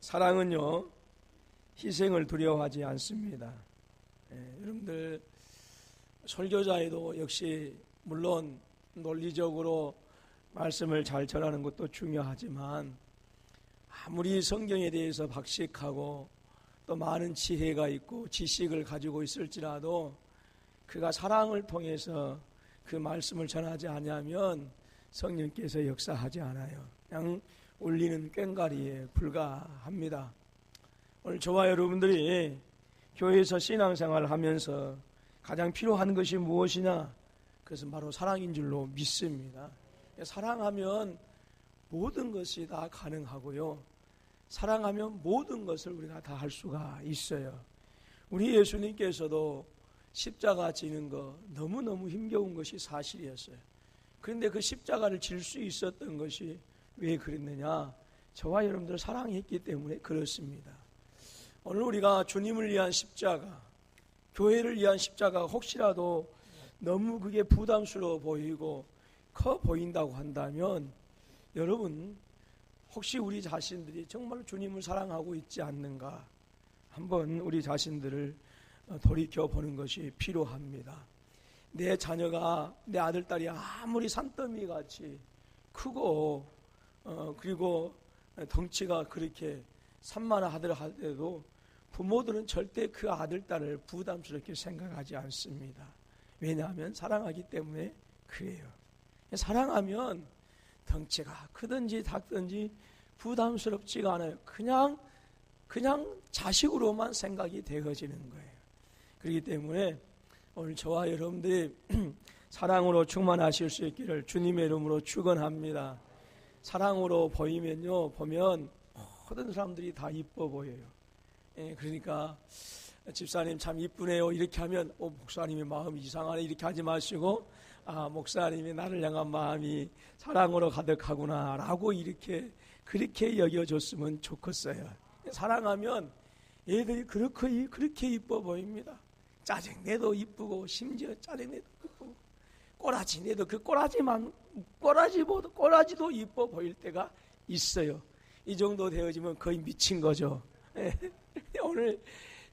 사랑은요, 희생을 두려워하지 않습니다. 여러분들 설교자에도 역시 물론 논리적으로 말씀을 잘 전하는 것도 중요하지만 아무리 성경에 대해서 박식하고 또 많은 지혜가 있고 지식을 가지고 있을지라도 그가 사랑을 통해서 그 말씀을 전하지 않으면 성령께서 역사하지 않아요. 그냥 울리는 꽹과리에 불과합니다. 오늘 저와 여러분들이 교회에서 신앙생활을 하면서 가장 필요한 것이 무엇이냐? 그것은 바로 사랑인 줄로 믿습니다. 사랑하면 모든 것이 다 가능하고요. 사랑하면 모든 것을 우리가 다 할 수가 있어요. 우리 예수님께서도 십자가 지는 거 너무너무 힘겨운 것이 사실이었어요. 그런데 그 십자가를 질 수 있었던 것이 왜 그랬느냐? 저와 여러분들을 사랑했기 때문에 그렇습니다. 오늘 우리가 주님을 위한 십자가, 교회를 위한 십자가가 혹시라도 너무 그게 부담스러워 보이고 커 보인다고 한다면 여러분 혹시 우리 자신들이 정말 주님을 사랑하고 있지 않는가 한번 우리 자신들을 돌이켜보는 것이 필요합니다. 내 자녀가, 내 아들, 딸이 아무리 산더미같이 크고 그리고 덩치가 그렇게 산만하더라 하더라도 부모들은 절대 그 아들, 딸을 부담스럽게 생각하지 않습니다. 왜냐하면 사랑하기 때문에 그래요. 사랑하면 덩치가 크든지 작든지 부담스럽지가 않아요. 그냥 자식으로만 생각이 되어지는 거예요. 그렇기 때문에 오늘 저와 여러분들이 사랑으로 충만하실 수 있기를 주님의 이름으로 축원합니다. 사랑으로 보면 모든 사람들이 다 이뻐 보여요. 그러니까 집사님 참 이쁘네요 이렇게 하면 목사님의 마음이 이상하네 이렇게 하지 마시고 목사님이 나를 향한 마음이 사랑으로 가득하구나 라고 그렇게 여겨줬으면 좋겠어요. 사랑하면 애들이 그렇게 이뻐 보입니다. 짜증내도 이쁘고 심지어 짜증내도 이쁘고 꼬라지내도 그 꼬라지도 이뻐 보일 때가 있어요. 이 정도 되어지면 거의 미친 거죠. 오늘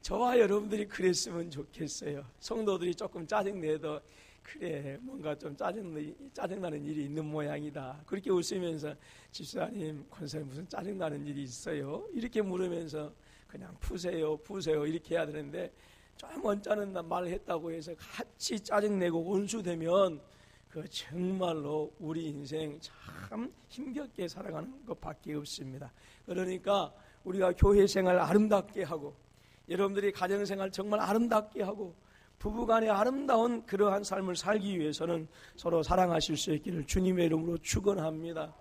저와 여러분들이 그랬으면 좋겠어요. 성도들이 조금 짜증내도 그래 뭔가 좀 짜증나는 일이 있는 모양이다. 그렇게 웃으면서 집사님, 권사님 무슨 짜증나는 일이 있어요? 이렇게 물으면서 그냥 푸세요 이렇게 해야 되는데 좀 언짢은 말 했다고 해서 같이 짜증내고 원수되면 그 정말로 우리 인생 참 힘겹게 살아가는 것밖에 없습니다. 그러니까 우리가 교회 생활 아름답게 하고 여러분들이 가정생활 정말 아름답게 하고 부부간의 아름다운 그러한 삶을 살기 위해서는 서로 사랑하실 수 있기를 주님의 이름으로 축원합니다.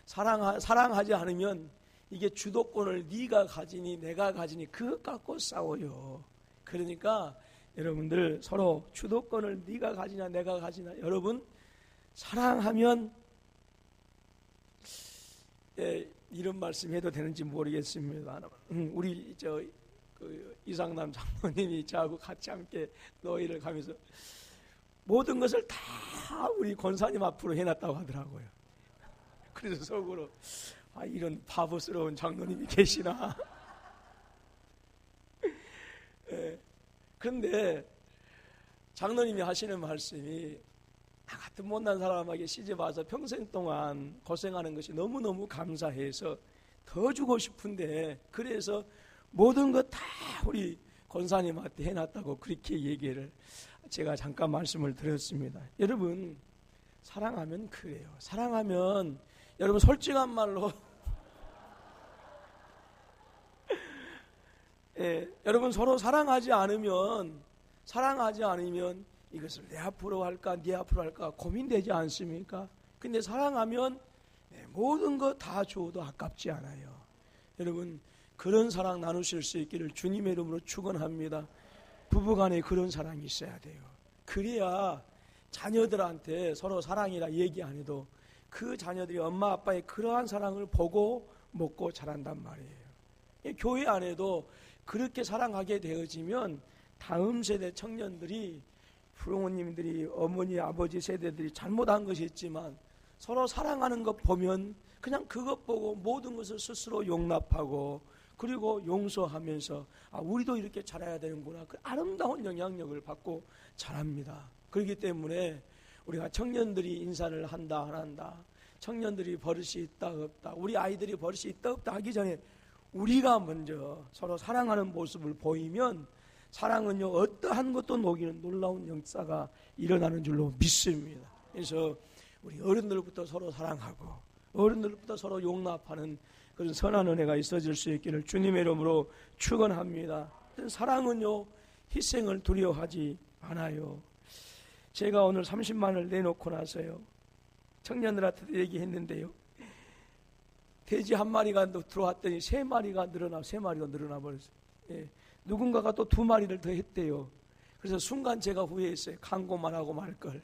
사랑하지 않으면 이게 주도권을 네가 가지니 내가 가지니 그것 갖고 싸워요. 그러니까 여러분들 서로 주도권을 네가 가지냐 내가 가지냐 여러분 사랑하면 이런 말씀 해도 되는지 모르겠습니다. 우리 이상남 장로님이 저하고 같이 함께 노예를 가면서 모든 것을 다 우리 권사님 앞으로 해놨다고 하더라고요. 그래서 속으로 이런 바보스러운 장로님이 계시나. 그런데 장로님이 하시는 말씀이 나 같은 못난 사람에게 시집와서 평생 동안 고생하는 것이 너무너무 감사해서 더 주고 싶은데 그래서 모든 것 다 우리 권사님한테 해놨다고 그렇게 얘기를 제가 잠깐 말씀을 드렸습니다. 여러분 사랑하면 그래요. 사랑하면 여러분 솔직한 말로 여러분 서로 사랑하지 않으면 이것을 내 앞으로 할까 네 앞으로 할까 고민되지 않습니까? 근데 사랑하면 모든 거 다 줘도 아깝지 않아요. 여러분 그런 사랑 나누실 수 있기를 주님의 이름으로 축원합니다. 부부간에 그런 사랑이 있어야 돼요. 그래야 자녀들한테 서로 사랑이라 얘기 안 해도 그 자녀들이 엄마 아빠의 그러한 사랑을 보고 먹고 자란단 말이에요. 교회 안에도 그렇게 사랑하게 되어지면 다음 세대 청년들이 부모님들이 어머니 아버지 세대들이 잘못한 것이 있지만 서로 사랑하는 것 보면 그냥 그것 보고 모든 것을 스스로 용납하고 그리고 용서하면서 우리도 이렇게 자라야 되는구나. 그 아름다운 영향력을 받고 자랍니다. 그렇기 때문에 우리가 청년들이 인사를 한다 안 한다, 청년들이 버릇이 있다 없다, 우리 아이들이 버릇이 있다 없다 하기 전에 우리가 먼저 서로 사랑하는 모습을 보이면 사랑은요 어떠한 것도 녹이는 놀라운 역사가 일어나는 줄로 믿습니다. 그래서 우리 어른들부터 서로 사랑하고 어른들부터 서로 용납하는 그런 선한 은혜가 있어질 수 있기를 주님의 이름으로 축원합니다. 사랑은요 희생을 두려워하지 않아요. 제가 오늘 30만을 내놓고 나서요 청년들한테 얘기했는데요, 돼지 한 마리가 들어왔더니 세 마리가 늘어나 버렸어요. 예. 누군가가 또 2마리를 더 했대요. 그래서 순간 제가 후회했어요. 강고만 하고 말걸.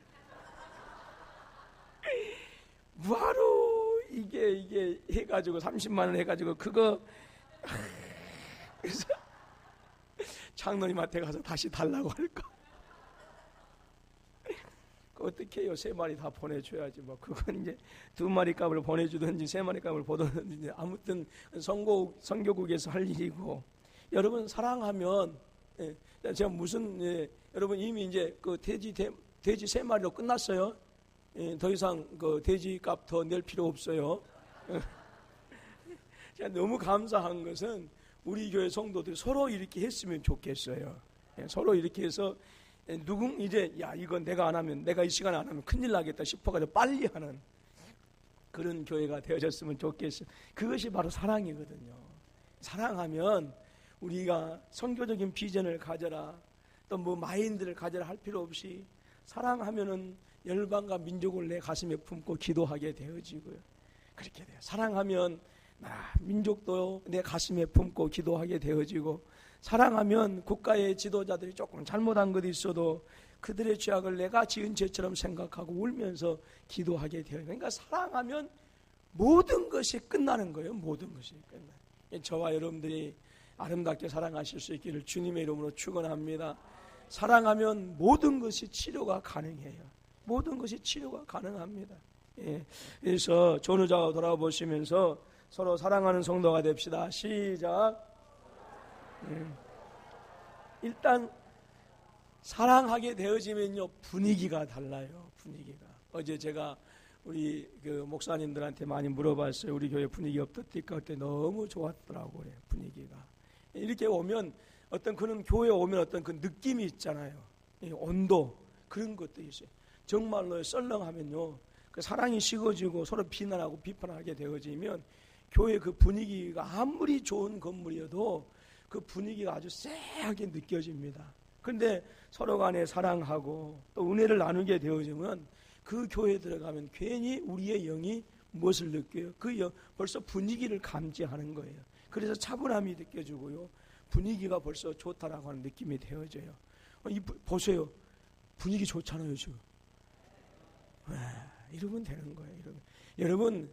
뭐하러 이게 해가지고 30만 원 해가지고 그거 그래서 장로님한테 가서 다시 달라고 할까. 어떻게 해요? 3마리 다 보내줘야지. 뭐 그건 이제 2마리 값을 보내주든지 3마리 값을 보내든지 아무튼 선교국에서 할 일이고, 여러분 사랑하면 제가 무슨 여러분 이미 이제 그 돼지 3마리로 끝났어요. 더 이상 그 돼지 값 더 낼 필요 없어요. 제가 너무 감사한 것은 우리 교회 성도들이 서로 이렇게 했으면 좋겠어요. 서로 이렇게 해서 이제 이건 내가 안 하면, 내가 이 시간에 안 하면 큰일 나겠다 싶어가지고 빨리 하는 그런 교회가 되어졌으면 좋겠어요. 그것이 바로 사랑이거든요. 사랑하면 우리가 선교적인 비전을 가져라, 또 뭐 마인드를 가져라 할 필요 없이 사랑하면은 열방과 민족을 내 가슴에 품고 기도하게 되어지고요. 그렇게 돼요. 사랑하면 민족도 내 가슴에 품고 기도하게 되어지고, 사랑하면 국가의 지도자들이 조금 잘못한 것이 있어도 그들의 죄악을 내가 지은 죄처럼 생각하고 울면서 기도하게 돼요. 그러니까 사랑하면 모든 것이 끝나는 거예요. 모든 것이 끝나요. 저와 여러분들이 아름답게 사랑하실 수 있기를 주님의 이름으로 축원합니다. 사랑하면 모든 것이 치료가 가능해요. 모든 것이 치료가 가능합니다. 그래서 전우자가 돌아보시면서 서로 사랑하는 성도가 됩시다. 시작. 일단 사랑하게 되어지면요 분위기가 달라요. 분위기가. 어제 제가 우리 그 목사님들한테 많이 물어봤어요. 우리 교회 분위기 어떻습니까? 그때 너무 좋았더라고요. 분위기가. 이렇게 오면 어떤 그런 교회에 오면 어떤 그 느낌이 있잖아요. 온도 그런 것도 있어요. 정말로 썰렁하면요 그 사랑이 식어지고 서로 비난하고 비판하게 되어지면 교회 그 분위기가 아무리 좋은 건물이어도 그 분위기가 아주 쎄하게 느껴집니다. 그런데 서로 간에 사랑하고 또 은혜를 나누게 되어지면 그 교회에 들어가면 괜히 우리의 영이 무엇을 느껴요? 벌써 분위기를 감지하는 거예요. 그래서 차분함이 느껴지고요. 분위기가 벌써 좋다라고 하는 느낌이 되어져요. 보세요. 분위기 좋잖아요, 지금. 이러면 되는 거예요. 여러분,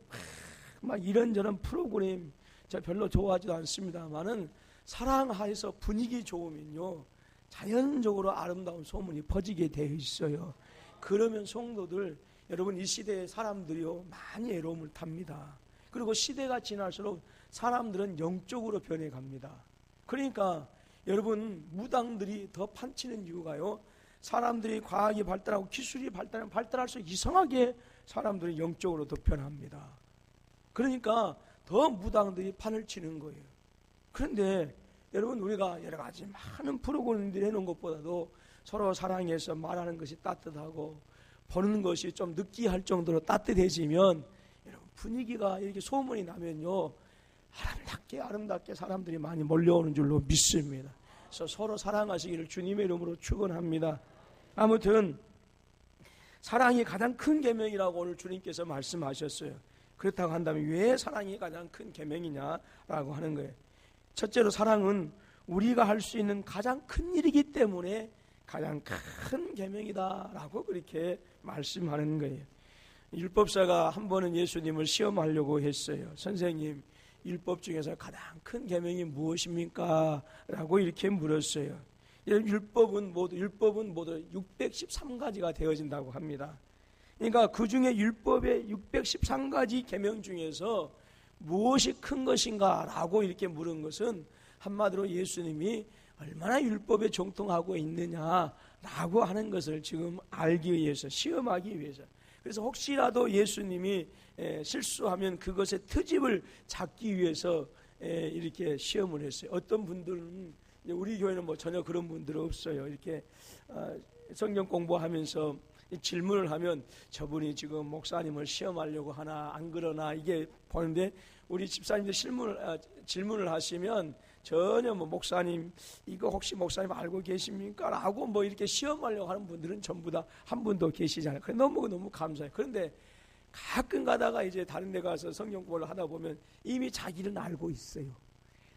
막 이런저런 프로그램 제가 별로 좋아하지도 않습니다만은 사랑하에서 분위기 좋으면요 자연적으로 아름다운 소문이 퍼지게 되어 있어요. 그러면 성도들, 여러분 이 시대의 사람들이요 많이 애로움을 탑니다. 그리고 시대가 지날수록 사람들은 영적으로 변해갑니다. 그러니까 여러분 무당들이 더 판치는 이유가요, 사람들이 과학이 발달하고 기술이 발달할수록 이상하게 사람들이 영적으로 더 변합니다. 그러니까 더 무당들이 판을 치는 거예요. 그런데 여러분 우리가 여러 가지 많은 프로그램들이 해놓은 것보다도 서로 사랑해서 말하는 것이 따뜻하고 보는 것이 좀 느끼할 정도로 따뜻해지면 여러분 분위기가 이렇게 소문이 나면요 아름답게 사람들이 많이 몰려오는 줄로 믿습니다. 그래서 서로 사랑하시기를 주님의 이름으로 축원합니다. 아무튼 사랑이 가장 큰 계명이라고 오늘 주님께서 말씀하셨어요. 그렇다고 한다면 왜 사랑이 가장 큰 계명이냐라고 하는 거예요. 첫째로 사랑은 우리가 할 수 있는 가장 큰 일이기 때문에 가장 큰 계명이다라고 그렇게 말씀하는 거예요. 율법사가 한 번은 예수님을 시험하려고 했어요. 선생님, 율법 중에서 가장 큰 계명이 무엇입니까? 라고 이렇게 물었어요. 율법은 모두 613가지가 되어진다고 합니다. 그러니까 그 중에 율법의 613가지 계명 중에서 무엇이 큰 것인가 라고 이렇게 물은 것은 한마디로 예수님이 얼마나 율법에 정통하고 있느냐라고 하는 것을 지금 알기 위해서, 시험하기 위해서. 그래서 혹시라도 예수님이 실수하면 그것의 트집을 잡기 위해서 이렇게 시험을 했어요. 어떤 분들은, 우리 교회는 뭐 전혀 그런 분들은 없어요. 이렇게 성경 공부하면서 질문을 하면 저분이 지금 목사님을 시험하려고 하나 안 그러나 이게 보는데, 우리 집사님들 질문을 하시면 전혀 뭐 목사님 이거 혹시 목사님 알고 계십니까? 라고 뭐 이렇게 시험하려고 하는 분들은 전부 다 한 분도 계시지 않아요. 너무 감사해요. 그런데 가끔 가다가 이제 다른 데 가서 성경 공부를 하다 보면 이미 자기는 알고 있어요.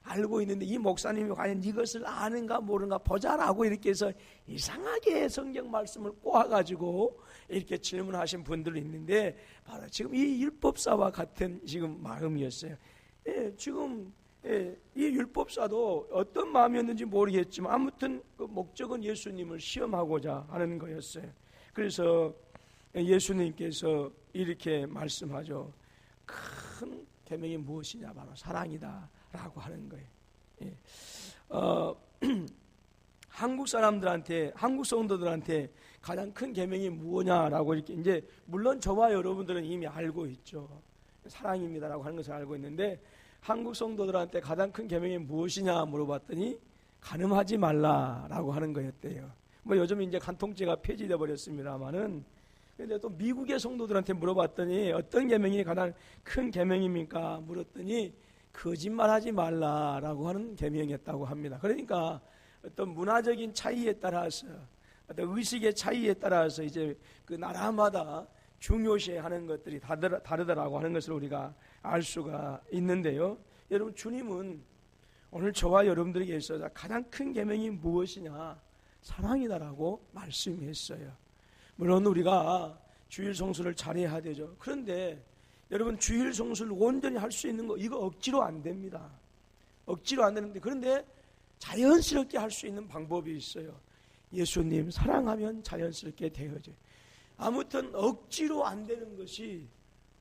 알고 있는데 이 목사님이 과연 이것을 아는가 모르는가 보자라고 이렇게 해서 이상하게 성경 말씀을 꼬아가지고 이렇게 질문하신 분들이 있는데, 바로 지금 이 율법사와 같은 지금 마음이었어요. 지금 이 율법사도 어떤 마음이었는지 모르겠지만 아무튼 그 목적은 예수님을 시험하고자 하는 거였어요. 그래서 예수님께서 이렇게 말씀하죠. 큰 계명이 무엇이냐, 바로 사랑이다 라고 하는 거예요. 한국 사람들한테, 한국 성도들한테 가장 큰 계명이 무엇이냐라고 이렇게, 이제 물론 저와 여러분들은 이미 알고 있죠. 사랑입니다라고 하는 것을 알고 있는데, 한국 성도들한테 가장 큰 계명이 무엇이냐 물어봤더니 간음하지 말라라고 하는 거였대요. 뭐 요즘 이제 간통죄가 폐지돼 버렸습니다만은, 근데 또 미국의 성도들한테 물어봤더니 어떤 계명이 가장 큰 계명입니까? 물었더니 거짓말하지 말라라고 하는 계명이었다고 합니다. 그러니까 어떤 문화적인 차이에 따라서, 어떤 의식의 차이에 따라서 이제 그 나라마다 중요시하는 것들이 다르다라고 하는 것을 우리가 알 수가 있는데요. 여러분, 주님은 오늘 저와 여러분들에게 있어서 가장 큰 계명이 무엇이냐? 사랑이다라고 말씀했어요. 물론 우리가 주일 성수를 잘해야 되죠. 그런데 여러분, 주일 성수를 온전히 할 수 있는 거, 이거 억지로 안 됩니다. 억지로 안 되는데, 그런데 자연스럽게 할 수 있는 방법이 있어요. 예수님 사랑하면 자연스럽게 되어져요. 아무튼 억지로 안 되는 것이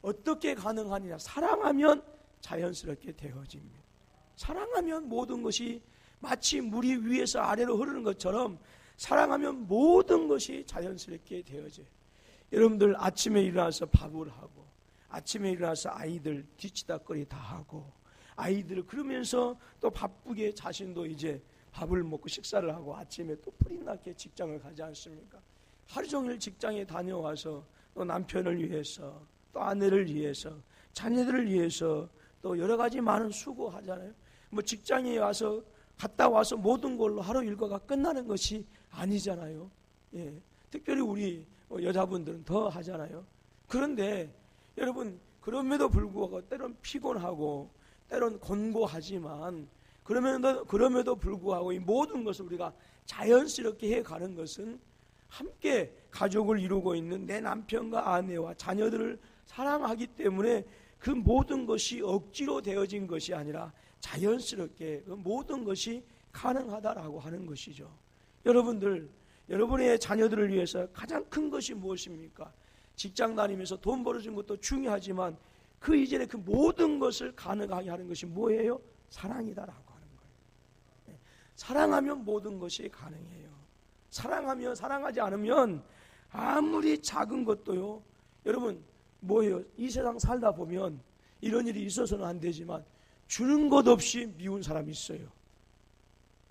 어떻게 가능하느냐? 사랑하면 자연스럽게 되어집니다. 사랑하면 모든 것이 마치 물이 위에서 아래로 흐르는 것처럼 사랑하면 모든 것이 자연스럽게 되어져요. 여러분들 아침에 일어나서 밥을 하고, 아침에 일어나서 아이들 뒤치다거리 다 하고, 아이들을 그러면서 또 바쁘게 자신도 이제 밥을 먹고 식사를 하고 아침에 또 프리나게 직장을 가지 않습니까? 하루 종일 직장에 다녀와서 또 남편을 위해서, 또 아내를 위해서, 자녀들을 위해서 또 여러 가지 많은 수고하잖아요. 뭐 직장에 와서 갔다 와서 모든 걸로 하루 일과가 끝나는 것이 아니잖아요. 예. 특별히 우리 여자분들은 더 하잖아요. 그런데 여러분, 그럼에도 불구하고 때론 피곤하고 때론 곤고하지만 그럼에도 불구하고 이 모든 것을 우리가 자연스럽게 해가는 것은 함께 가족을 이루고 있는 내 남편과 아내와 자녀들을 사랑하기 때문에 그 모든 것이 억지로 되어진 것이 아니라 자연스럽게 그 모든 것이 가능하다라고 하는 것이죠. 여러분들, 여러분의 자녀들을 위해서 가장 큰 것이 무엇입니까? 직장 다니면서 돈 벌어주는 것도 중요하지만 그 이전에 그 모든 것을 가능하게 하는 것이 뭐예요? 사랑이다라고 하는 거예요. 사랑하면 모든 것이 가능해요. 사랑하지 않으면 아무리 작은 것도요, 여러분 뭐예요? 이 세상 살다 보면 이런 일이 있어서는 안 되지만 주는 것 없이 미운 사람이 있어요.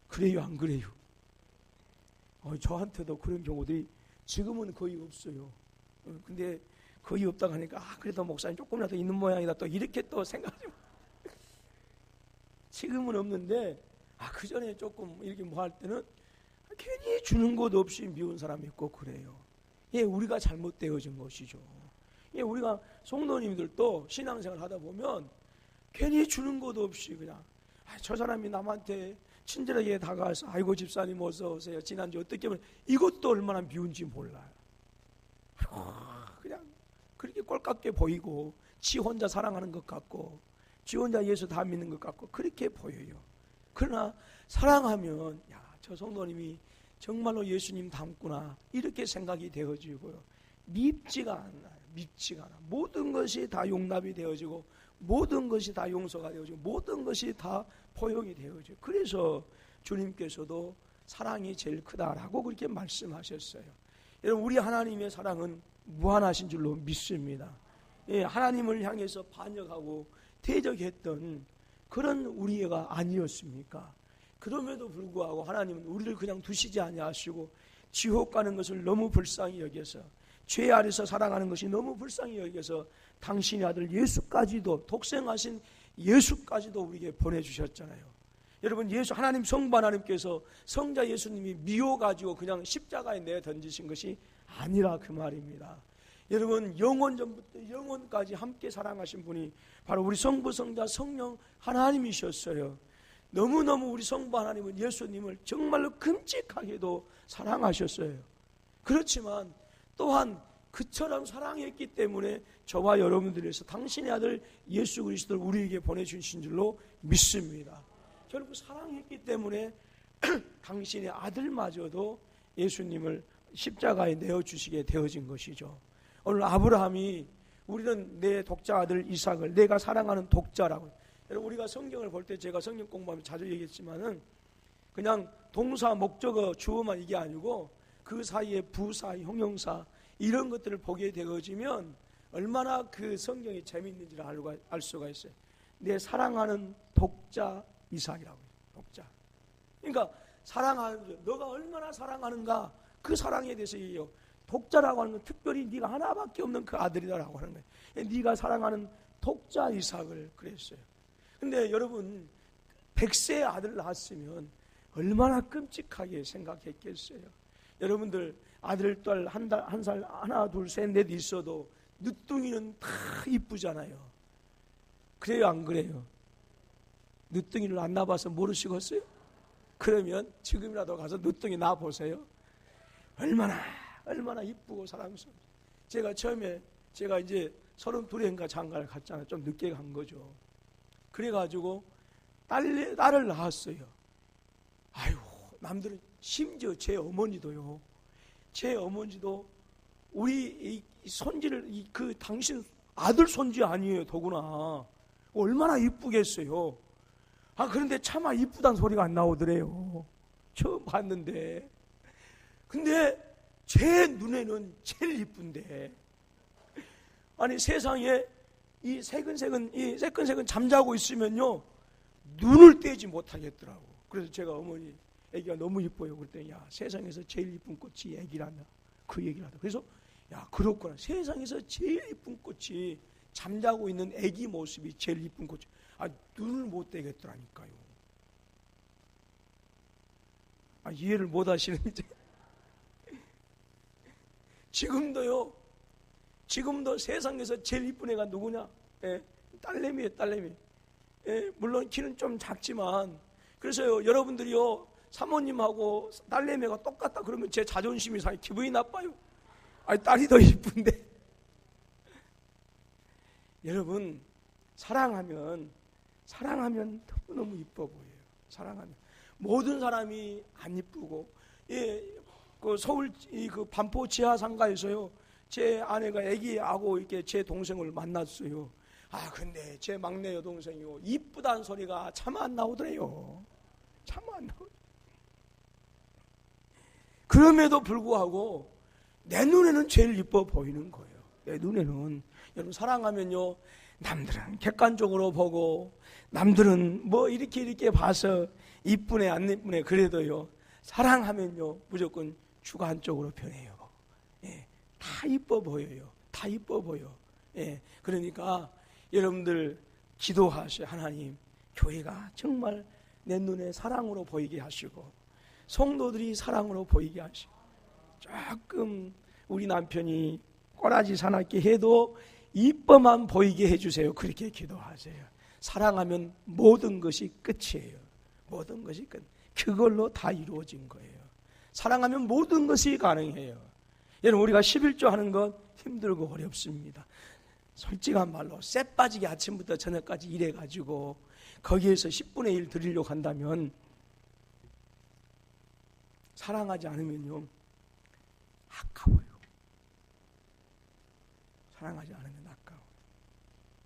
그래요, 안 그래요? 저한테도 그런 경우들이 지금은 거의 없어요. 근데 거의 없다고 하니까 그래도 목사님 조금이라도 있는 모양이다 또 이렇게 또 생각하지. 지금은 없는데 그 전에 조금 이렇게 뭐 할 때는 괜히 주는 것 없이 미운 사람이 있고 그래요. 예, 우리가 잘못되어진 것이죠. 예, 우리가 성도님들도 신앙생활 하다 보면 괜히 주는 것 없이 그냥 저 사람이 남한테 친절하게 다가와서 아이고 집사님 어서 오세요. 지난주 어떻게 보면 이것도 얼마나 미운지 몰라요. 그냥 그렇게 꼴깝게 보이고 지 혼자 사랑하는 것 같고 지 혼자 예수 다 믿는 것 같고 그렇게 보여요. 그러나 사랑하면 저 성도님이 정말로 예수님 닮구나 이렇게 생각이 되어지고요. 밉지가 않아요. 밉지가 않아. 모든 것이 다 용납이 되어지고 모든 것이 다 용서가 되어지고 모든 것이 다 포용이 되어져요. 그래서 주님께서도 사랑이 제일 크다라고 그렇게 말씀하셨어요. 여러분, 우리 하나님의 사랑은 무한하신 줄로 믿습니다. 예, 하나님을 향해서 반역하고 대적했던 그런 우리가 아니었습니까? 그럼에도 불구하고 하나님은 우리를 그냥 두시지 아니하시고 지옥 가는 것을 너무 불쌍히 여겨서, 죄 아래서 살아가는 것이 너무 불쌍히 여겨서 당신의 아들 예수까지도, 독생하신 예수까지도 우리에게 보내주셨잖아요. 여러분, 하나님 성부 하나님께서 성자 예수님이 미워가지고 그냥 십자가에 내어 던지신 것이 아니라 그 말입니다. 여러분, 영원 전부터 영원까지 함께 사랑하신 분이 바로 우리 성부, 성자, 성령 하나님이셨어요. 너무너무 우리 성부 하나님은 예수님을 정말로 끔찍하게도 사랑하셨어요. 그렇지만 또한 그처럼 사랑했기 때문에 저와 여러분들에서 당신의 아들 예수 그리스도를 우리에게 보내주신 줄로 믿습니다. 결국 사랑했기 때문에 당신의 아들마저도 예수님을 십자가에 내어주시게 되어진 것이죠. 오늘 아브라함이 우리는 내 독자 아들 이삭을 내가 사랑하는 독자라고. 여러분, 우리가 성경을 볼 때 제가 성경 공부하면 자주 얘기했지만은 그냥 동사, 목적어, 주어만 이게 아니고 그 사이에 부사, 형용사 이런 것들을 보게 되어지면 얼마나 그 성경이 재미있는지를 알 수가 있어요. 내 사랑하는 독자 이삭이라고 해요. 독자. 그러니까 사랑하는, 너가 얼마나 사랑하는가 그 사랑에 대해서 얘기해요. 독자라고 하는 건 특별히 네가 하나밖에 없는 그 아들이다라고 하는 거예요. 네가 사랑하는 독자 이삭을 그랬어요. 근데 여러분, 100세의 아들 낳았으면 얼마나 끔찍하게 생각했겠어요. 여러분들 아들, 딸 한 살 하나, 둘, 셋, 넷 있어도 늦둥이는 다 이쁘잖아요. 그래요, 안 그래요? 늦둥이를 안 낳아봐서 모르시겠어요? 그러면 지금이라도 가서 늦둥이 낳아보세요. 얼마나 이쁘고 사랑스러워. 제가 처음에 제가 이제 32인가 장가를 갔잖아요. 좀 늦게 간 거죠. 그래가지고 딸을 낳았어요. 아유, 남들은 심지어 제 어머니도 우리 이 손지를 그 당신 아들 손지 아니에요, 더구나. 얼마나 이쁘겠어요. 그런데 차마 이쁘단 소리가 안 나오더래요. 처음 봤는데. 근데 제 눈에는 제일 이쁜데. 아니, 세상에 이 새끈새끈 잠자고 있으면요, 눈을 떼지 못하겠더라고. 그래서 제가 어머니, 애기가 너무 이뻐요. 그랬더니, 야, 세상에서 제일 이쁜 꽃이 애기란다. 그 얘기를 하다. 그래서, 야, 그렇구나. 세상에서 제일 이쁜 꽃이 잠자고 있는 애기 모습이 제일 이쁜 꽃이. 눈을 못 떼겠더라니까요. 이해를 못 하시는지. 지금도 세상에서 제일 이쁜 애가 누구냐? 딸내미예요, 딸내미. 물론 키는 좀 작지만, 그래서요, 여러분들이요, 사모님하고 딸내미가 똑같다 그러면 제 자존심이 상해, 기분이 나빠요. 딸이 더 이쁜데. 여러분, 사랑하면 너무너무 이뻐 보여요. 사랑하면. 모든 사람이 안 이쁘고, 그 서울 그 반포 지하 상가에서요, 제 아내가 애기하고 이렇게 제 동생을 만났어요. 근데 제 막내 여동생이요, 이쁘다는 소리가 참 안 나오더래요. 참 안 나오더래요. 그럼에도 불구하고 내 눈에는 제일 이뻐 보이는 거예요. 내 눈에는. 여러분, 사랑하면요, 남들은 객관적으로 보고 남들은 뭐 이렇게 봐서 이쁘네 안 이쁘네 그래도요, 사랑하면요 무조건 주관적으로 변해요. 다 이뻐 보여요. 다 이뻐 보여. 그러니까 여러분들 기도하셔요. 하나님, 교회가 정말 내 눈에 사랑으로 보이게 하시고 성도들이 사랑으로 보이게 하시고, 조금 우리 남편이 꼬라지 사납게 해도 이뻐만 보이게 해주세요. 그렇게 기도하세요. 사랑하면 모든 것이 끝이에요. 모든 것이 끝. 그걸로 다 이루어진 거예요. 사랑하면 모든 것이 가능해요. 여러분, 우리가 11조 하는 건 힘들고 어렵습니다. 솔직한 말로 쎄 빠지게 아침부터 저녁까지 일해가지고 거기에서 10분의 1 드리려고 한다면, 사랑하지 않으면요, 아까워요. 사랑하지 않으면 아까워.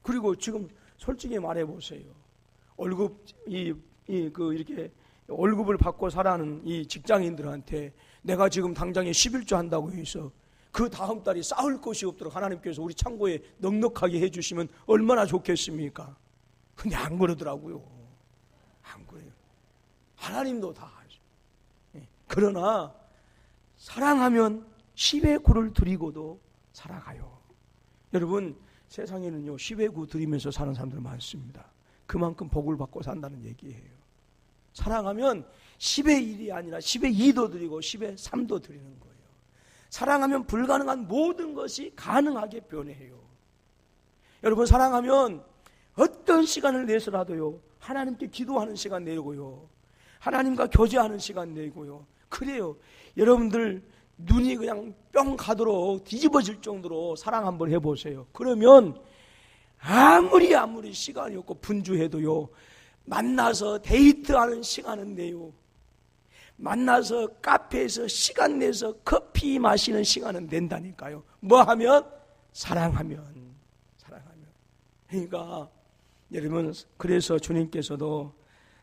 그리고 지금 솔직히 말해보세요. 이렇게 월급을 받고 살아가는 이 직장인들한테 내가 지금 당장에 11조 한다고 해서 그 다음 달이 쌓을 것이 없도록 하나님께서 우리 창고에 넉넉하게 해주시면 얼마나 좋겠습니까? 근데 안 그러더라고요. 안 그래요. 하나님도 다 하죠. 그러나 사랑하면 10의 9를 드리고도 살아가요. 여러분, 세상에는요 10의 9 드리면서 사는 사람들 많습니다. 그만큼 복을 받고 산다는 얘기예요. 사랑하면 10의 1이 아니라 10의 2도 드리고 10의 3도 드리는 거예요. 사랑하면 불가능한 모든 것이 가능하게 변해요. 여러분, 사랑하면 어떤 시간을 내서라도요 하나님께 기도하는 시간 내고요, 하나님과 교제하는 시간 내고요. 그래요. 여러분들 눈이 그냥 뿅 가도록 뒤집어질 정도로 사랑 한번 해보세요. 그러면 아무리 시간이 없고 분주해도요, 만나서 데이트하는 시간은 내요, 만나서 카페에서 시간 내서 커피 마시는 시간은 낸다니까요. 뭐 하면? 사랑하면. 그러니까 여러분, 그래서 주님께서도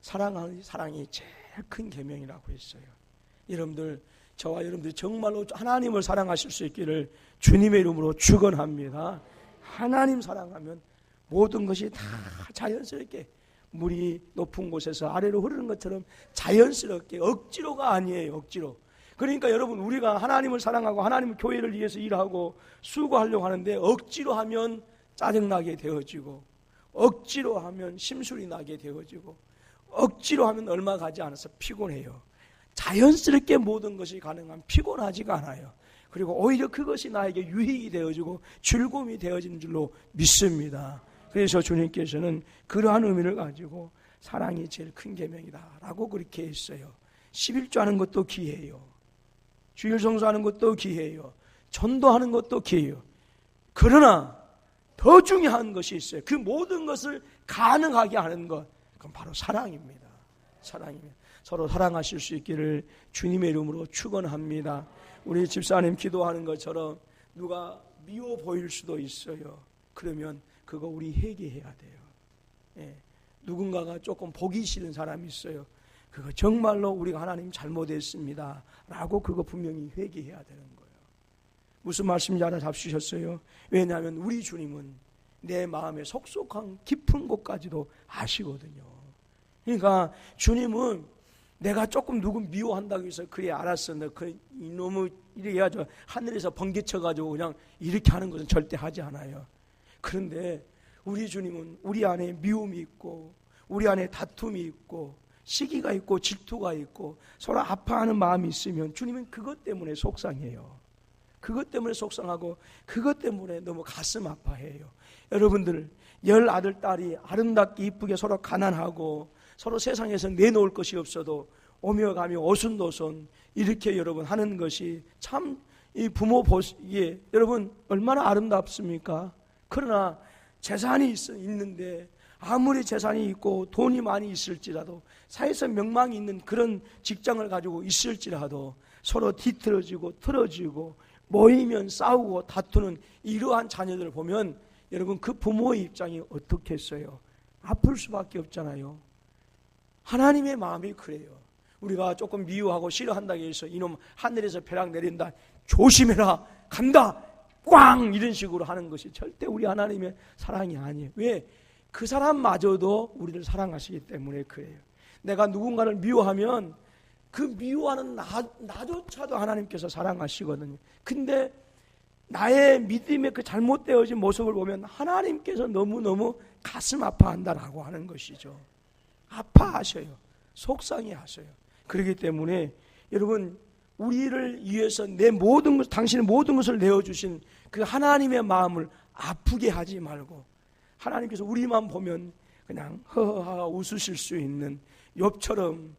사랑하는 사랑이 제일 큰 계명이라고 했어요. 여러분들, 저와 여러분들이 정말로 하나님을 사랑하실 수 있기를 주님의 이름으로 축원합니다. 하나님 사랑하면 모든 것이 다 자연스럽게 물이 높은 곳에서 아래로 흐르는 것처럼 자연스럽게, 억지로가 아니에요. 억지로. 그러니까 여러분, 우리가 하나님을 사랑하고 하나님 교회를 위해서 일하고 수고하려고 하는데 억지로 하면 짜증나게 되어지고, 억지로 하면 심술이 나게 되어지고, 억지로 하면 얼마 가지 않아서 피곤해요. 자연스럽게 모든 것이 가능하면 피곤하지가 않아요. 그리고 오히려 그것이 나에게 유익이 되어지고 즐거움이 되어지는 줄로 믿습니다. 그래서 주님께서는 그러한 의미를 가지고 사랑이 제일 큰 계명이다 라고 그렇게 했어요. 11조 하는 것도 기회예요. 주일 성수하는 것도 기회예요. 전도하는 것도 기회예요. 그러나 더 중요한 것이 있어요. 그 모든 것을 가능하게 하는 것, 그건 바로 사랑입니다. 사랑입니다. 서로 사랑하실 수 있기를 주님의 이름으로 축원합니다. 우리 집사님 기도하는 것처럼 누가 미워 보일 수도 있어요. 그러면 그거 우리 회개해야 돼요. 예. 누군가가 조금 보기 싫은 사람이 있어요. 그거 정말로 우리가 하나님 잘못했습니다 라고 그거 분명히 회개해야 되는 거예요. 무슨 말씀인지 알아잡수셨어요? 왜냐하면 우리 주님은 내 마음의 속속한 깊은 곳까지도 아시거든요. 그러니까 주님은 내가 조금 누구 미워한다고 해서 그래 알았어, 너 그 이놈의 이렇게 해가지고 하늘에서 번개쳐가지고 그냥 이렇게 하는 것은 절대 하지 않아요. 그런데 우리 주님은 우리 안에 미움이 있고 우리 안에 다툼이 있고 시기가 있고 질투가 있고 서로 아파하는 마음이 있으면 주님은 그것 때문에 속상해요. 그것 때문에 속상하고 그것 때문에 너무 가슴 아파해요. 여러분들, 10 아들 딸이 아름답게 이쁘게 서로 가난하고 서로 세상에서 내놓을 것이 없어도 오며 가며 오순도순 이렇게 여러분 하는 것이 참 이 부모 보시기에 여러분 얼마나 아름답습니까? 그러나 재산이 있는데 아무리 재산이 있고 돈이 많이 있을지라도 사회에서 명망이 있는 그런 직장을 가지고 있을지라도 서로 뒤틀어지고 틀어지고 모이면 싸우고 다투는 이러한 자녀들을 보면 여러분 그 부모의 입장이 어떻겠어요? 아플 수밖에 없잖아요. 하나님의 마음이 그래요. 우리가 조금 미워하고 싫어한다고 해서 이놈 하늘에서 벼락 내린다, 조심해라, 간다, 꽝 이런 식으로 하는 것이 절대 우리 하나님의 사랑이 아니에요. 왜? 그 사람마저도 우리를 사랑하시기 때문에 그래요. 내가 누군가를 미워하면 그 미워하는 나조차도 하나님께서 사랑하시거든요. 근데 나의 믿음의 그 잘못되어진 모습을 보면 하나님께서 너무너무 가슴 아파한다라고 하는 것이죠. 아파하셔요. 속상해 하셔요. 그렇기 때문에 여러분, 우리를 위해서 내 모든 것, 당신의 모든 것을 내어주신 그 하나님의 마음을 아프게 하지 말고 하나님께서 우리만 보면 그냥 허허하 웃으실 수 있는 욥처럼,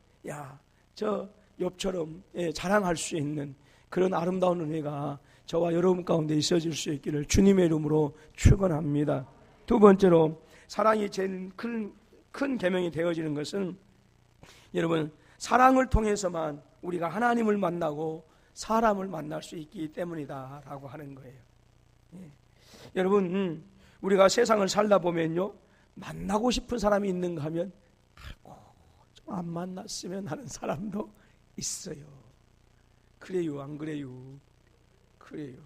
욥처럼 자랑할 수 있는 그런 아름다운 은혜가 저와 여러분 가운데 있어질 수 있기를 주님의 이름으로 축원합니다. 두 번째로 사랑이 제일 큰 계명이 되어지는 것은 여러분, 사랑을 통해서만 우리가 하나님을 만나고 사람을 만날 수 있기 때문이다 라고 하는 거예요. 여러분, 우리가 세상을 살다 보면요, 만나고 싶은 사람이 있는가 하면 아이고 좀 안 만났으면 하는 사람도 있어요. 그래요, 안 그래요? 그래요.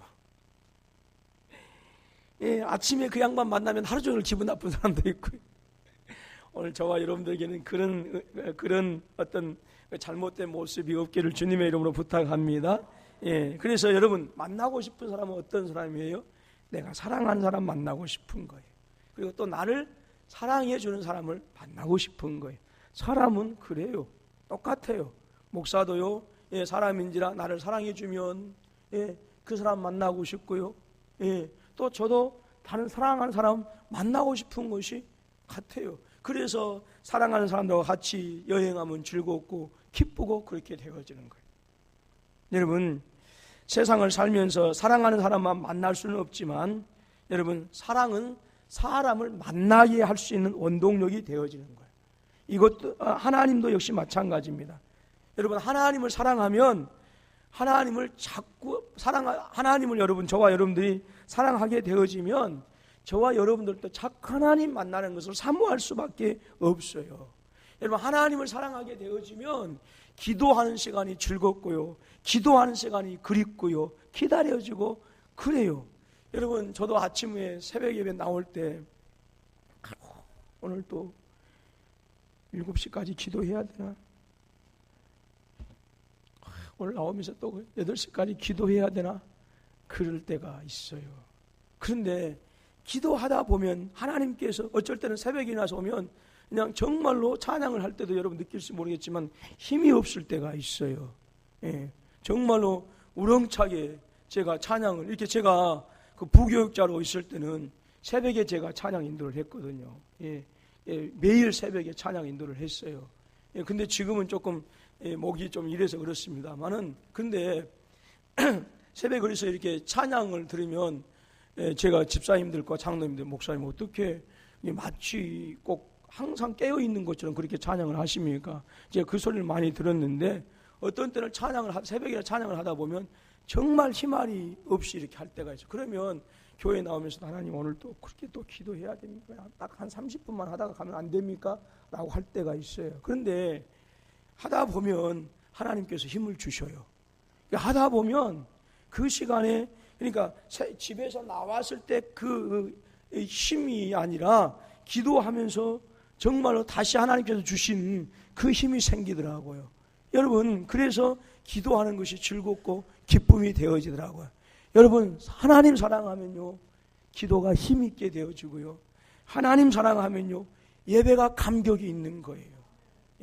예, 아침에 그 양반 만나면 하루 종일 기분 나쁜 사람도 있고요. 오늘 저와 여러분들에게는 그런 어떤 잘못된 모습이 없기를 주님의 이름으로 부탁합니다. 예, 그래서 여러분, 만나고 싶은 사람은 어떤 사람이에요? 내가 사랑하는 사람 만나고 싶은 거예요. 그리고 또 나를 사랑해 주는 사람을 만나고 싶은 거예요. 사람은 그래요. 똑같아요. 목사도요, 예, 사람인지라 나를 사랑해 주면, 예, 그 사람 만나고 싶고요. 예, 또 저도 다른 사랑하는 사람 만나고 싶은 것이 같아요. 그래서 사랑하는 사람들과 같이 여행하면 즐겁고 기쁘고 그렇게 되어지는 거예요. 여러분, 세상을 살면서 사랑하는 사람만 만날 수는 없지만, 여러분, 사랑은 사람을 만나게 할 수 있는 원동력이 되어지는 거예요. 이것도 하나님도 역시 마찬가지입니다. 여러분, 하나님을 사랑하면 하나님을 여러분, 저와 여러분들이 사랑하게 되어지면 저와 여러분들도 자꾸 하나님 만나는 것을 사모할 수밖에 없어요. 여러분, 하나님을 사랑하게 되어지면 기도하는 시간이 즐겁고요, 기도하는 시간이 그립고요, 기다려지고 그래요. 여러분, 저도 아침에 새벽 예배 나올 때 오늘 또 7시까지 기도해야 되나? 오늘 나오면서 또 8시까지 기도해야 되나? 그럴 때가 있어요. 그런데 기도하다 보면 하나님께서 어쩔 때는 새벽에 나서 오면 그냥 정말로 찬양을 할 때도 여러분 느낄지 모르겠지만 힘이 없을 때가 있어요. 예, 정말로 우렁차게 제가 찬양을, 이렇게 제가 그 부교육자로 있을 때는 새벽에 제가 찬양 인도를 했거든요. 예, 매일 새벽에 찬양 인도를 했어요. 예, 근데 지금은 조금 목이 좀 이래서 그렇습니다만은, 근데 새벽에 그래서 이렇게 찬양을 들으면 제가 집사님들과 장로님들, 목사님 어떻게 마치 꼭 항상 깨어있는 것처럼 그렇게 찬양을 하십니까? 제가 그 소리를 많이 들었는데, 어떤 때는 새벽에 찬양을 하다 보면 정말 희망이 없이 이렇게 할 때가 있어요. 그러면 교회 나오면서 하나님 오늘 또 그렇게 또 기도해야 됩니까? 딱 한 30분만 하다가 가면 안 됩니까? 라고 할 때가 있어요. 그런데 하다 보면 하나님께서 힘을 주셔요. 하다 보면 그 시간에, 그러니까 집에서 나왔을 때 그 힘이 아니라 기도하면서 정말로 다시 하나님께서 주신 그 힘이 생기더라고요. 여러분, 그래서 기도하는 것이 즐겁고 기쁨이 되어지더라고요. 여러분, 하나님 사랑하면요, 기도가 힘있게 되어지고요, 하나님 사랑하면요, 예배가 감격이 있는 거예요.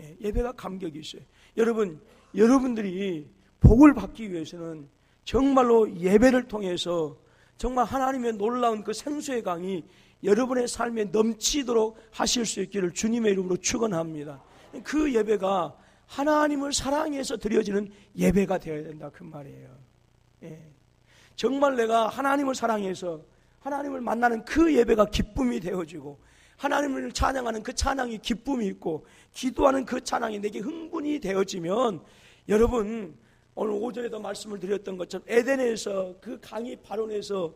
예, 예배가 감격이 있어요. 여러분, 여러분들이 복을 받기 위해서는 정말로 예배를 통해서 정말 하나님의 놀라운 그 생수의 강이 여러분의 삶에 넘치도록 하실 수 있기를 주님의 이름으로 축원합니다. 그 예배가 하나님을 사랑해서 드려지는 예배가 되어야 된다, 그 말이에요. 예. 정말 내가 하나님을 사랑해서 하나님을 만나는 그 예배가 기쁨이 되어지고, 하나님을 찬양하는 그 찬양이 기쁨이 있고, 기도하는 그 찬양이 내게 흥분이 되어지면, 여러분, 오늘 오전에도 말씀을 드렸던 것처럼 에덴에서 그 강이 발원해서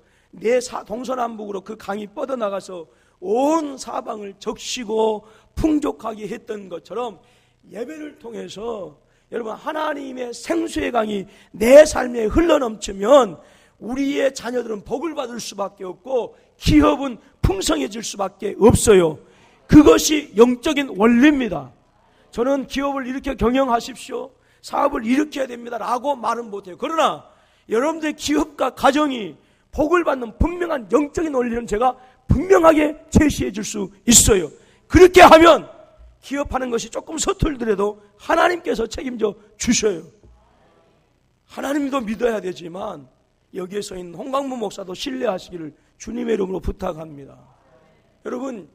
동서남북으로 그 강이 뻗어나가서 온 사방을 적시고 풍족하게 했던 것처럼, 예배를 통해서 여러분 하나님의 생수의 강이 내 삶에 흘러넘치면 우리의 자녀들은 복을 받을 수밖에 없고 기업은 풍성해질 수밖에 없어요. 그것이 영적인 원리입니다. 저는 기업을 이렇게 경영하십시오, 사업을 이렇게 해야 됩니다 라고 말은 못해요. 그러나 여러분들의 기업과 가정이 복을 받는 분명한 영적인 원리는 제가 분명하게 제시해 줄 수 있어요. 그렇게 하면 기업하는 것이 조금 서툴더라도 하나님께서 책임져 주셔요. 하나님도 믿어야 되지만 여기에 서 있는 홍강무 목사도 신뢰하시기를 주님의 이름으로 부탁합니다. 여러분,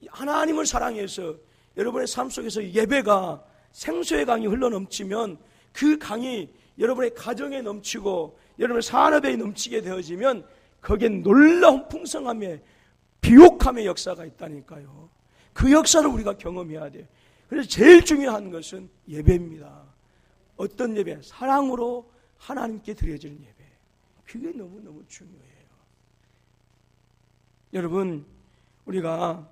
하나님을 사랑해서 여러분의 삶 속에서 예배가 생수의 강이 흘러넘치면 그 강이 여러분의 가정에 넘치고 여러분의 산업에 넘치게 되어지면 거기엔 놀라운 풍성함의 비옥함의 역사가 있다니까요. 그 역사를 우리가 경험해야 돼요. 그래서 제일 중요한 것은 예배입니다. 어떤 예배? 사랑으로 하나님께 드려지는 예배. 그게 너무너무 중요해요. 여러분, 우리가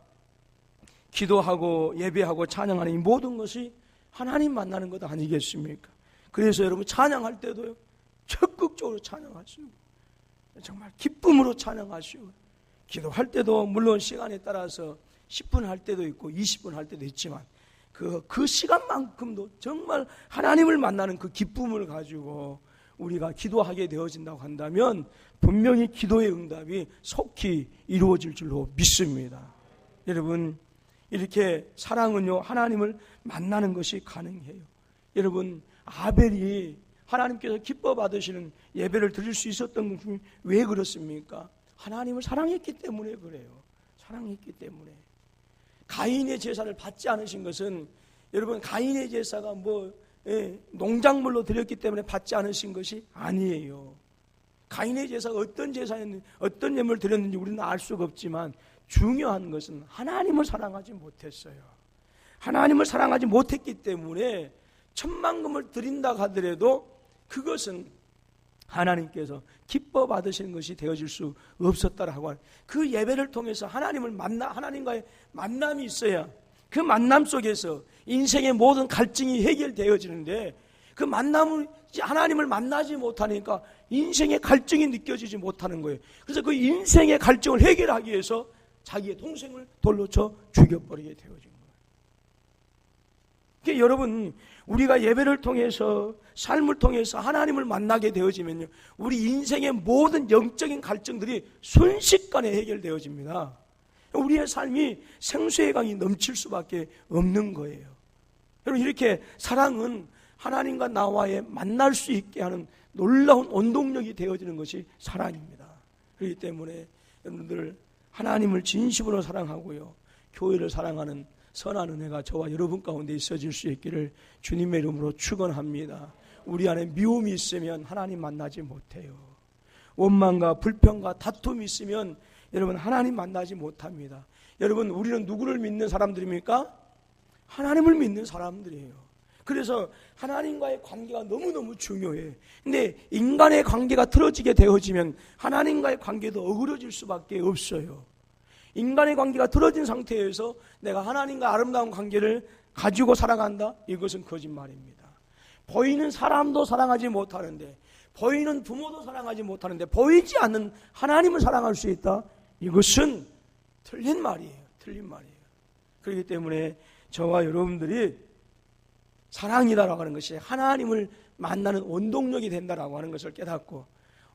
기도하고 예배하고 찬양하는 이 모든 것이 하나님 만나는 것 아니겠습니까? 그래서 여러분 찬양할 때도요, 적극적으로 찬양하시고 정말 기쁨으로 찬양하시고, 기도할 때도 물론 시간에 따라서 10분 할 때도 있고 20분 할 때도 있지만 그 시간만큼도 정말 하나님을 만나는 그 기쁨을 가지고 우리가 기도하게 되어진다고 한다면 분명히 기도의 응답이 속히 이루어질 줄로 믿습니다. 여러분, 이렇게 사랑은요, 하나님을 만나는 것이 가능해요. 여러분, 아벨이 하나님께서 기뻐 받으시는 예배를 드릴 수 있었던 것이 왜 그렇습니까? 하나님을 사랑했기 때문에 그래요. 사랑했기 때문에. 가인의 제사를 받지 않으신 것은, 여러분, 가인의 제사가 농작물로 드렸기 때문에 받지 않으신 것이 아니에요. 가인의 제사가 어떤 제사였는지, 어떤 예물을 드렸는지 우리는 알 수가 없지만 중요한 것은 하나님을 사랑하지 못했어요. 하나님을 사랑하지 못했기 때문에 천만금을 드린다 하더라도 그것은 하나님께서 기뻐 받으시는 것이 되어질 수 없었다라고 하는, 그 예배를 통해서 하나님과의 만남이 있어야 그 만남 속에서 인생의 모든 갈증이 해결되어지는데, 그 만남을, 하나님을 만나지 못하니까 인생의 갈증이 느껴지지 못하는 거예요. 그래서 그 인생의 갈증을 해결하기 위해서 자기의 동생을 돌로 쳐 죽여버리게 되어진 거예요. 그러니까 여러분, 우리가 예배를 통해서, 삶을 통해서 하나님을 만나게 되어지면요, 우리 인생의 모든 영적인 갈증들이 순식간에 해결되어집니다. 우리의 삶이 생수의 강이 넘칠 수밖에 없는 거예요. 여러분, 이렇게 사랑은 하나님과 나와의 만날 수 있게 하는 놀라운 원동력이 되어지는 것이 사랑입니다. 그렇기 때문에 여러분들, 하나님을 진심으로 사랑하고요, 교회를 사랑하는 선한 은혜가 저와 여러분 가운데 있어질 수 있기를 주님의 이름으로 축원합니다. 우리 안에 미움이 있으면 하나님 만나지 못해요. 원망과 불평과 다툼이 있으면 여러분 하나님 만나지 못합니다. 여러분, 우리는 누구를 믿는 사람들입니까? 하나님을 믿는 사람들이에요. 그래서 하나님과의 관계가 너무너무 중요해. 근데 인간의 관계가 틀어지게 되어지면 하나님과의 관계도 어그러질 수밖에 없어요. 인간의 관계가 틀어진 상태에서 내가 하나님과 아름다운 관계를 가지고 살아간다? 이것은 거짓말입니다. 보이는 사람도 사랑하지 못하는데, 보이는 부모도 사랑하지 못하는데 보이지 않는 하나님을 사랑할 수 있다? 이것은 틀린 말이에요. 틀린 말이에요. 그렇기 때문에 저와 여러분들이 사랑이라고 하는 것이 하나님을 만나는 원동력이 된다라고 하는 것을 깨닫고,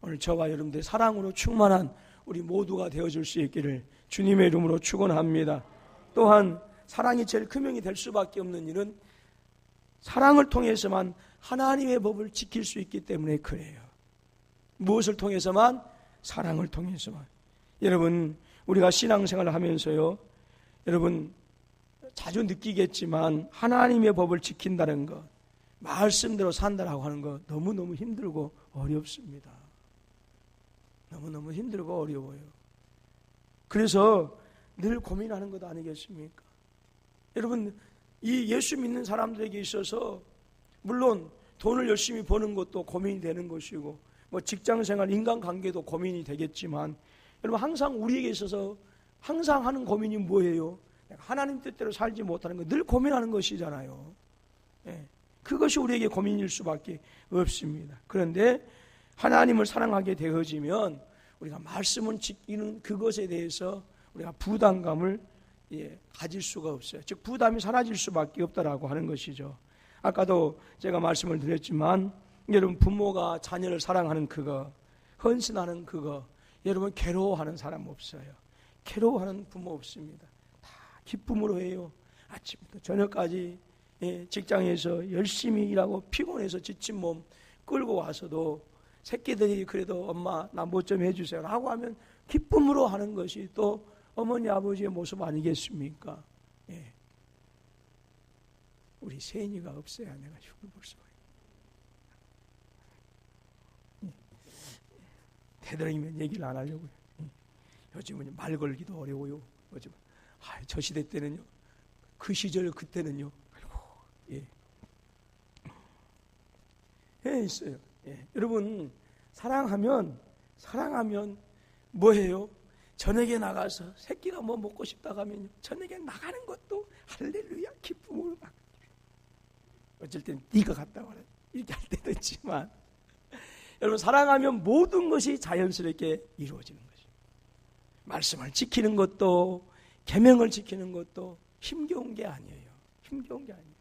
오늘 저와 여러분들이 사랑으로 충만한 우리 모두가 되어줄 수 있기를 주님의 이름으로 축원합니다. 또한 사랑이 제일 큰 될 수밖에 없는 일은 사랑을 통해서만 하나님의 법을 지킬 수 있기 때문에 그래요. 무엇을 통해서만? 사랑을 통해서만. 여러분, 우리가 신앙생활을 하면서요, 여러분 자주 느끼겠지만 하나님의 법을 지킨다는 것, 말씀대로 산다라고 하는 것 너무너무 힘들고 어렵습니다. 너무너무 힘들고 어려워요. 그래서 늘 고민하는 것 아니겠습니까? 여러분, 이 예수 믿는 사람들에게 있어서 물론 돈을 열심히 버는 것도 고민이 되는 것이고, 직장생활, 인간관계도 고민이 되겠지만, 여러분 항상 우리에게 있어서 항상 하는 고민이 뭐예요? 하나님 뜻대로 살지 못하는 거, 늘 고민하는 것이잖아요. 그것이 우리에게 고민일 수밖에 없습니다. 그런데 하나님을 사랑하게 되어지면 우리가 말씀을 지키는 그것에 대해서 우리가 부담감을 가질 수가 없어요. 즉 부담이 사라질 수밖에 없다라고 하는 것이죠. 아까도 제가 말씀을 드렸지만, 여러분 부모가 자녀를 사랑하는 그거, 헌신하는 그거, 여러분 괴로워하는 사람 없어요. 괴로워하는 부모 없습니다. 다 기쁨으로 해요. 아침부터 저녁까지 직장에서 열심히 일하고 피곤해서 지친 몸 끌고 와서도 새끼들이 그래도 엄마 나 뭐 좀 해주세요 라고 하면 기쁨으로 하는 것이 또 어머니 아버지의 모습 아니겠습니까? 우리 세인이가 없어야 내가 죽을 볼 수가 있어요. 되도록이면 얘기를 안 하려고요. 요즘은 말 걸기도 어려워요. 요즘 저 시대 때는요, 그 시절 그때는요, 있어요. 여러분 사랑하면 뭐해요? 저녁에 나가서 새끼가 뭐 먹고 싶다 하면 저녁에 나가는 것도 할렐루야 기쁨으로 나가요. 어쩔 땐 네가 갔다 와라 이렇게 할 때도 있지만 여러분 사랑하면 모든 것이 자연스럽게 이루어지는 거죠. 말씀을 지키는 것도 계명을 지키는 것도 힘겨운 게 아니에요. 힘겨운 게 아니에요.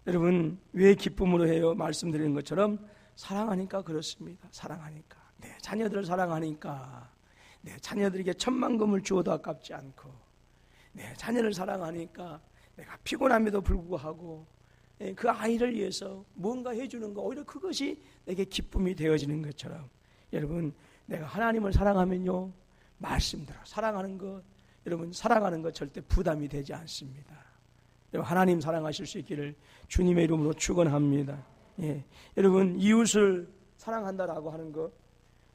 여러분 왜 기쁨으로 해요? 말씀드리는 것처럼 사랑하니까 그렇습니다. 사랑하니까 내 자녀들을 사랑하니까 내 자녀들에게 천만금을 주어도 아깝지 않고 내 자녀를 사랑하니까 내가 피곤함에도 불구하고 그 아이를 위해서 뭔가 해주는 거 오히려 그것이 내게 기쁨이 되어지는 것처럼 여러분 내가 하나님을 사랑하면요 말씀대로 사랑하는 것 여러분 사랑하는 것 절대 부담이 되지 않습니다. 여러분 하나님 사랑하실 수 있기를 주님의 이름으로 축원합니다. 예. 여러분 이웃을 사랑한다라고 하는 것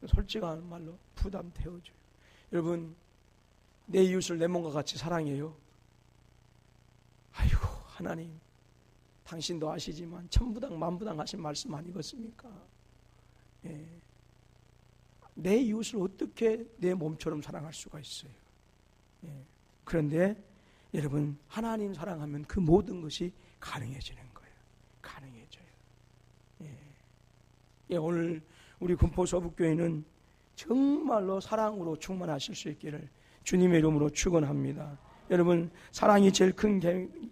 솔직한 말로 부담 되어줘요. 여러분 내 이웃을 내 몸과 같이 사랑해요. 아이고 하나님 당신도 아시지만 천부당 만부당 하신 말씀 아니겠습니까? 예. 내 이웃을 어떻게 내 몸처럼 사랑할 수가 있어요. 예. 그런데 여러분 하나님 사랑하면 그 모든 것이 가능해지는 거예요. 가능해져요. 예. 예, 오늘 우리 군포서북교회는 정말로 사랑으로 충만하실 수 있기를 주님의 이름으로 축원합니다. 여러분 사랑이 제일 큰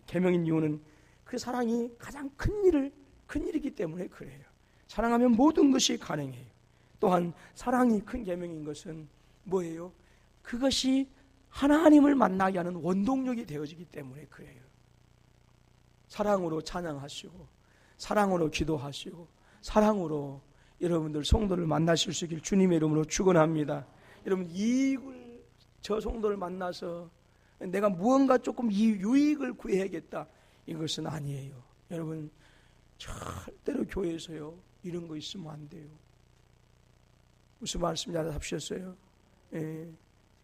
계명인 이유는 그 사랑이 가장 큰 일이기 때문에 그래요. 사랑하면 모든 것이 가능해요. 또한 사랑이 큰 계명인 것은 뭐예요? 그것이 하나님을 만나게 하는 원동력이 되어지기 때문에 그래요. 사랑으로 찬양하시고 사랑으로 기도하시고 사랑으로 여러분들 성도를 만나실 수 있길 주님의 이름으로 축원합니다. 여러분 이익을 저 성도를 만나서 내가 무언가 조금 유익을 구해야겠다 이것은 아니에요. 여러분 절대로 교회에서요 이런 거 있으면 안 돼요. 무슨 말씀 잘 하셨어요? 예.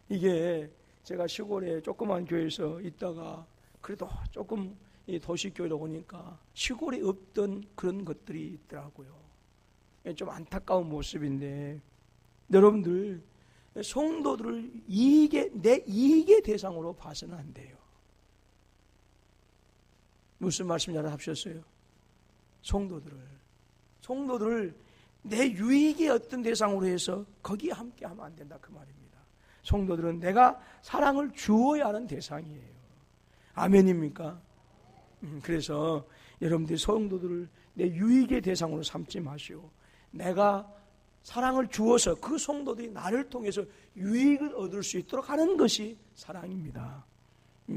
이게 제가 시골에 조그만 교회에서 있다가 그래도 조금 도시교회로 오니까 시골에 없던 그런 것들이 있더라고요. 좀 안타까운 모습인데 여러분들 성도들을 내 이익의 대상으로 봐서는 안 돼요. 무슨 말씀 잘 하셨어요? 성도들을 내 유익의 어떤 대상으로 해서 거기에 함께 하면 안 된다 그 말입니다. 성도들은 내가 사랑을 주어야 하는 대상이에요. 아멘입니까? 그래서 여러분들이 성도들을 내 유익의 대상으로 삼지 마시고 내가 사랑을 주어서 그 성도들이 나를 통해서 유익을 얻을 수 있도록 하는 것이 사랑입니다.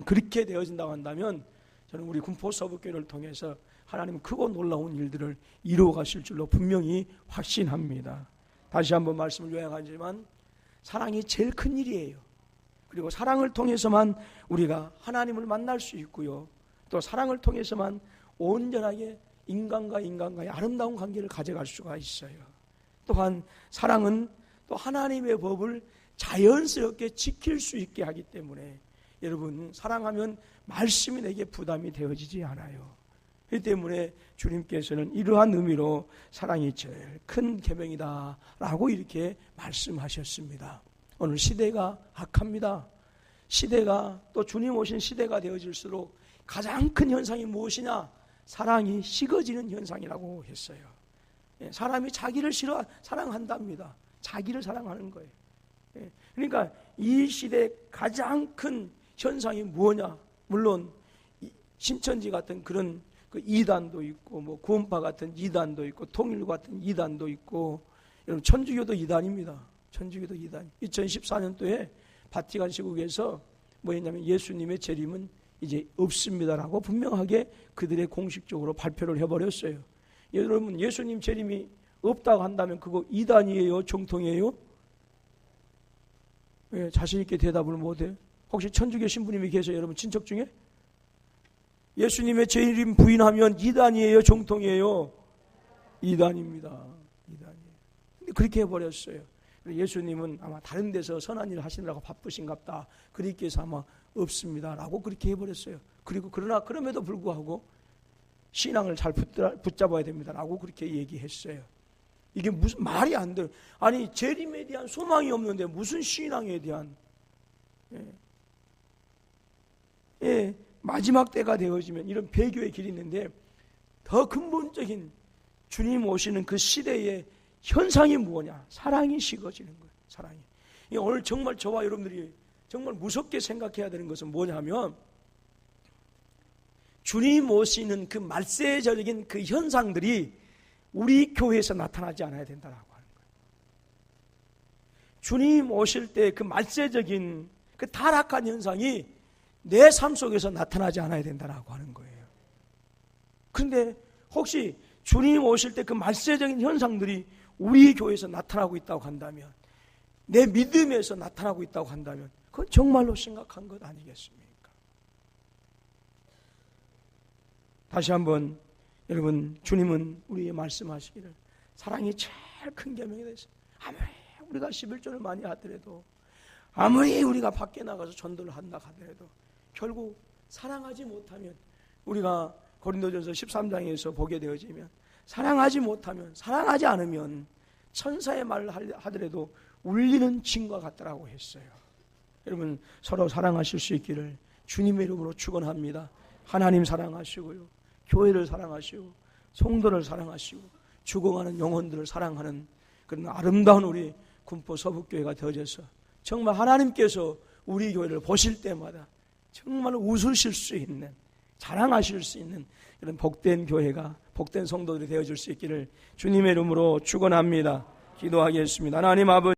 그렇게 되어진다고 한다면 저는 우리 군포서북교회를 통해서 하나님은 크고 놀라운 일들을 이루어 가실 줄로 분명히 확신합니다. 다시 한번 말씀을 요약하지만 사랑이 제일 큰 일이에요. 그리고 사랑을 통해서만 우리가 하나님을 만날 수 있고요. 또 사랑을 통해서만 온전하게 인간과 인간과의 아름다운 관계를 가져갈 수가 있어요. 또한 사랑은 또 하나님의 법을 자연스럽게 지킬 수 있게 하기 때문에 여러분 사랑하면 말씀이 내게 부담이 되어지지 않아요. 그렇기 때문에 주님께서는 이러한 의미로 사랑이 제일 큰 계명이다 라고 이렇게 말씀하셨습니다. 오늘 시대가 악합니다. 시대가 또 주님 오신 시대가 되어질수록 가장 큰 현상이 무엇이냐? 사랑이 식어지는 현상이라고 했어요. 사람이 자기를 사랑한답니다. 자기를 사랑하는 거예요. 그러니까 이 시대의 가장 큰 현상이 뭐냐? 물론 신천지 같은 그런 그 이단도 있고 뭐 구원파 같은 이단도 있고 통일교 같은 이단도 있고 여러분 천주교도 이단입니다. 천주교도 이단. 2014년도에 바티칸 시국에서 뭐였냐면 예수님의 재림은 이제 없습니다라고 분명하게 그들의 공식적으로 발표를 해버렸어요. 여러분 예수님 재림이 없다고 한다면 그거 이단이에요? 정통이에요? 왜 자신 있게 대답을 못해? 혹시 천주교 신부님이 계세요? 여러분 친척 중에? 예수님의 재림 부인하면 이단이에요? 정통이에요? 이단입니다. 이단이에요. 근데 그렇게 해버렸어요. 예수님은 아마 다른 데서 선한 일을 하시느라고 바쁘신갑다. 그렇게 해서 아마 없습니다라고 그렇게 해버렸어요. 그리고 그럼에도 불구하고 신앙을 잘 붙잡아야 됩니다라고 그렇게 얘기했어요. 이게 무슨 말이 안 돼요. 아니 재림에 대한 소망이 없는데 무슨 신앙에 대한 마지막 때가 되어지면 이런 배교의 길이 있는데 더 근본적인 주님 오시는 그 시대의 현상이 무엇냐? 사랑이 식어지는 거예요. 사랑이. 오늘 정말 저와 여러분들이 정말 무섭게 생각해야 되는 것은 뭐냐면 주님 오시는 그 말세적인 그 현상들이 우리 교회에서 나타나지 않아야 된다라고 하는 거예요. 주님 오실 때 그 말세적인 그 타락한 현상이 내 삶 속에서 나타나지 않아야 된다라고 하는 거예요. 그런데 혹시 주님 오실 때 그 말세적인 현상들이 우리 교회에서 나타나고 있다고 한다면, 내 믿음에서 나타나고 있다고 한다면 그건 정말로 심각한 것 아니겠습니까? 다시 한번 여러분, 주님은 우리에게 말씀하시기를 사랑이 제일 큰 계명이 되어서 아무리 우리가 11조를 많이 하더라도, 아무리 우리가 밖에 나가서 전도를 한다 하더라도 결국 사랑하지 못하면, 우리가 고린도전서 13장에서 보게 되어지면 사랑하지 못하면, 사랑하지 않으면 천사의 말을 하더라도 울리는 징과 같더라고 했어요. 여러분, 서로 사랑하실 수 있기를 주님의 이름으로 축원합니다. 하나님 사랑하시고요, 교회를 사랑하시고 성도를 사랑하시고 죽어가는 영혼들을 사랑하는 그런 아름다운 우리 군포 서북교회가 되어져서 정말 하나님께서 우리 교회를 보실 때마다 정말 웃으실 수 있는, 자랑하실 수 있는 이런 복된 교회가, 복된 성도들이 되어줄 수 있기를 주님의 이름으로 축원합니다. 기도하겠습니다. 하나님 아버지,